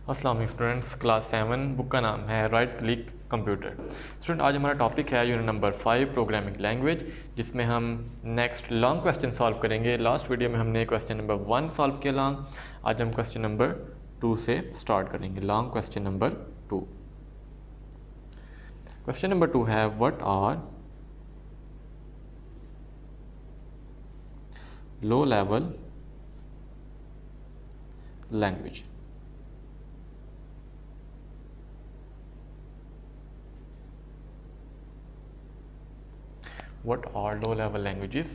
अस्सलाम वालेकुम students, class 7 book का नाम है राइट क्लिक कंप्यूटर। स्टूडेंट, आज हमारा टॉपिक है यूनिट नंबर 5 प्रोग्रामिंग लैंग्वेज, जिसमें हम नेक्स्ट लॉन्ग क्वेश्चन सॉल्व करेंगे। लास्ट वीडियो में हमने क्वेश्चन नंबर 1 सॉल्व किया लॉन्ग। आज हम क्वेश्चन नंबर 2 से स्टार्ट करेंगे। Long question number 2। Question number 2 है what are low level languages. What are low level languages?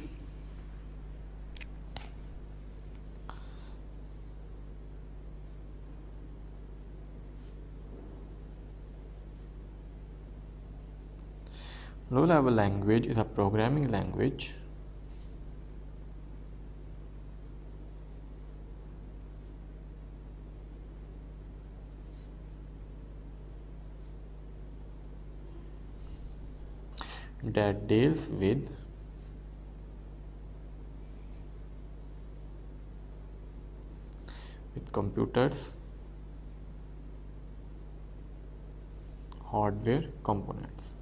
Low level language is a programming language that deals with computers hardware components।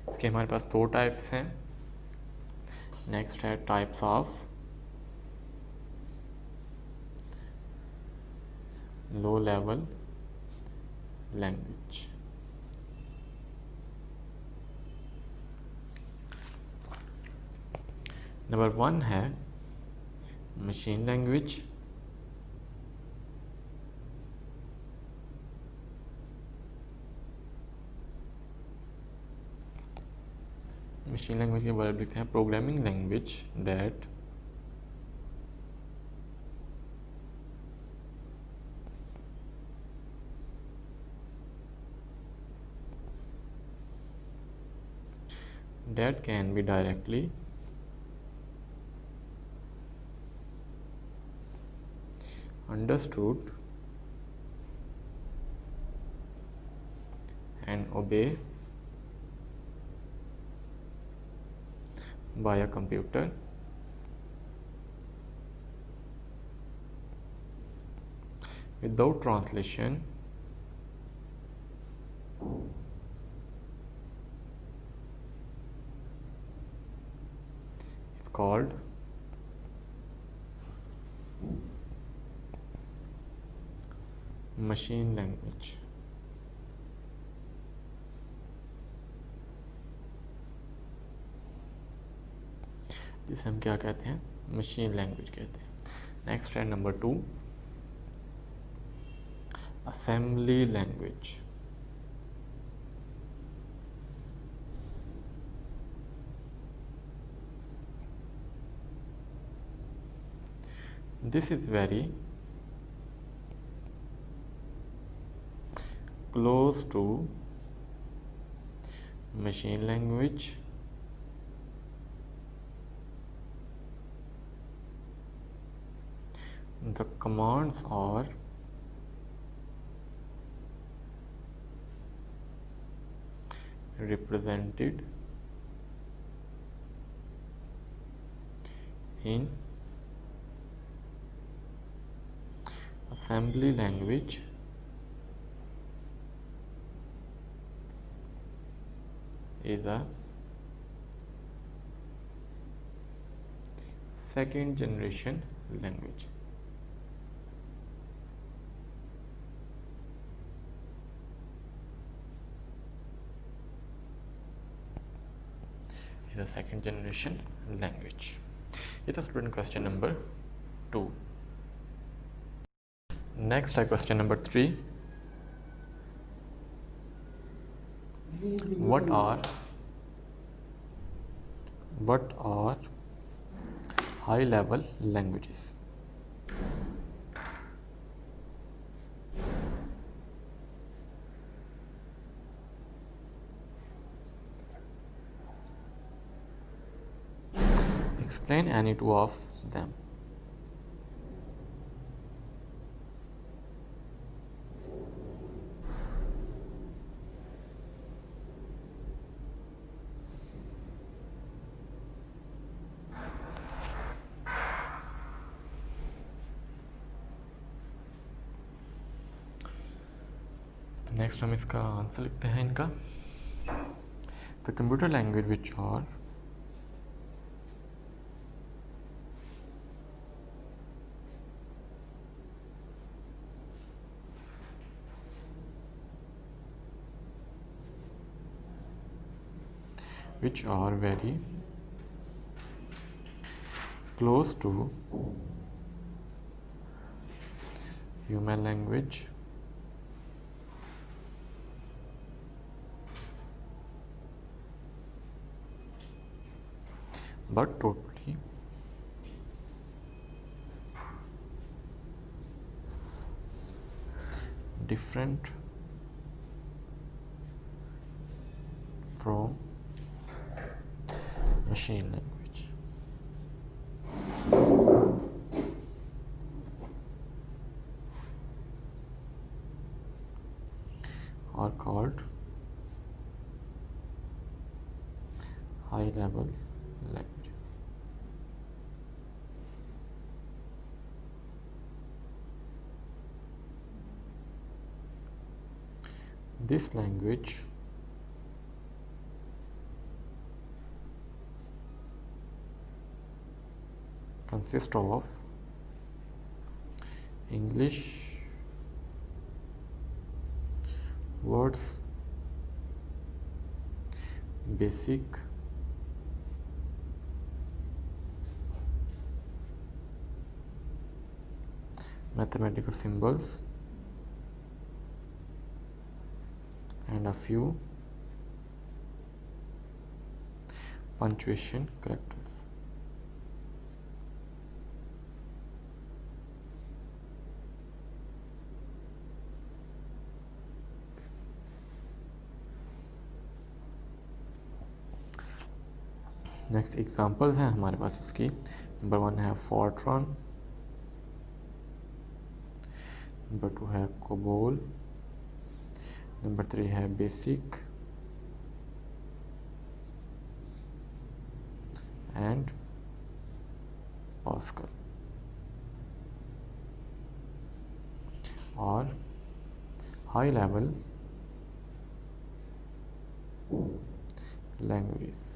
इसके हमारे पास दो types हैं। Next है types of low level language. Number 1 है machine language. Machine language के बारे में लिखते हैं programming language that can be directly understood and obeyed by a computer without translation is called machine language. जिसे हम क्या कहते हैं, मशीन लैंग्वेज कहते हैं। नेक्स्ट है number 2 assembly language. This is very close to machine language the commands are represented in assembly language is a second generation language। is a second generation language। ये था स्टूडेंट क्वेश्चन नंबर 2। नेक्स्ट है question number 3 what are high level languages। explain any two of them। Next हम इसका answer लिखते हैं इनका। The computer language which are very close to human language but totally different from machine language are called high level languages. This language consists of English words, basic mathematical symbols, and a few punctuation characters. Next examples हैं हमारे पास इसकी। Number 1 है Fortran, number 2 है COBOL, number 3 है basic and pascal. और high level languages.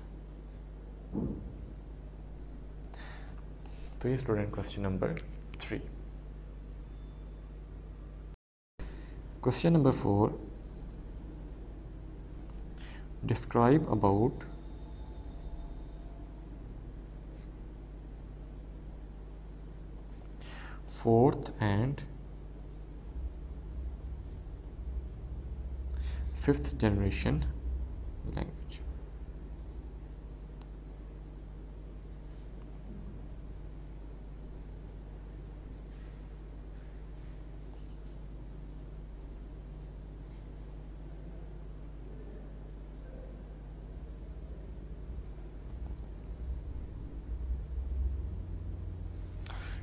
तो ये student question number 3। Question number 4, describe about fourth and fifth generation language.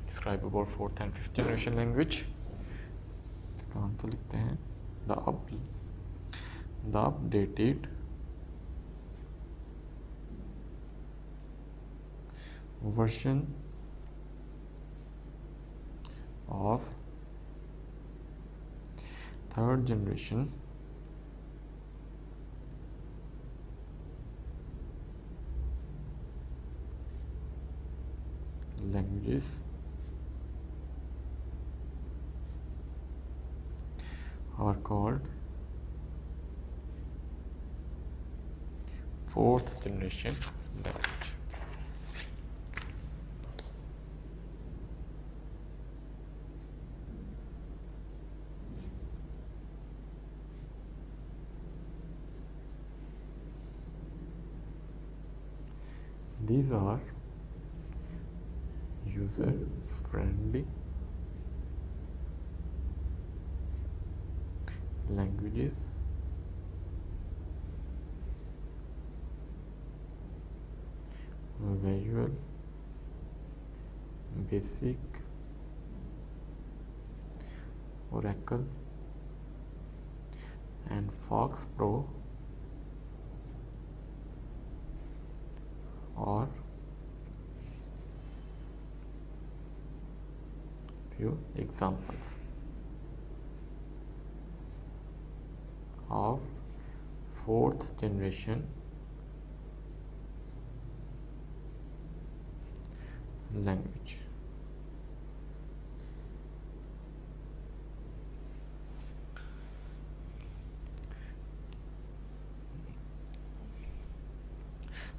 Describe about fourth and fifth generation language. इसका आंसर लिखते हैं the updated version of third generation languages are called fourth generation language. These are user friendly languages Visual Basic, Oracle and Fox Pro or few examples. of fourth generation language.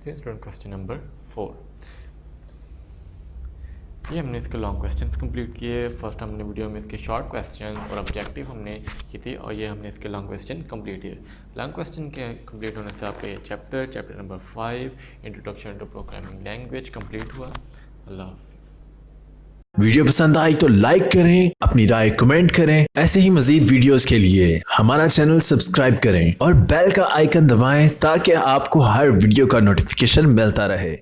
Student question number 4, ये हमने इसके long questions complete किए। First हमने video में इसके short question और objective हमने की थी, और ये हमने इसके लॉन्ग क्वेश्चन कंप्लीट किए। लॉन्ग क्वेश्चन के कंप्लीट होने से आपके chapter number 5 introduction to programming language complete हुआ। अल्लाह हाफिज़। वीडियो पसंद आई तो लाइक करें, अपनी राय कमेंट करें। ऐसे ही मजीद वीडियोस के लिए हमारा चैनल सब्सक्राइब करें और बेल का आइकन दबाएं ताकि आपको हर वीडियो का नोटिफिकेशन मिलता रहे।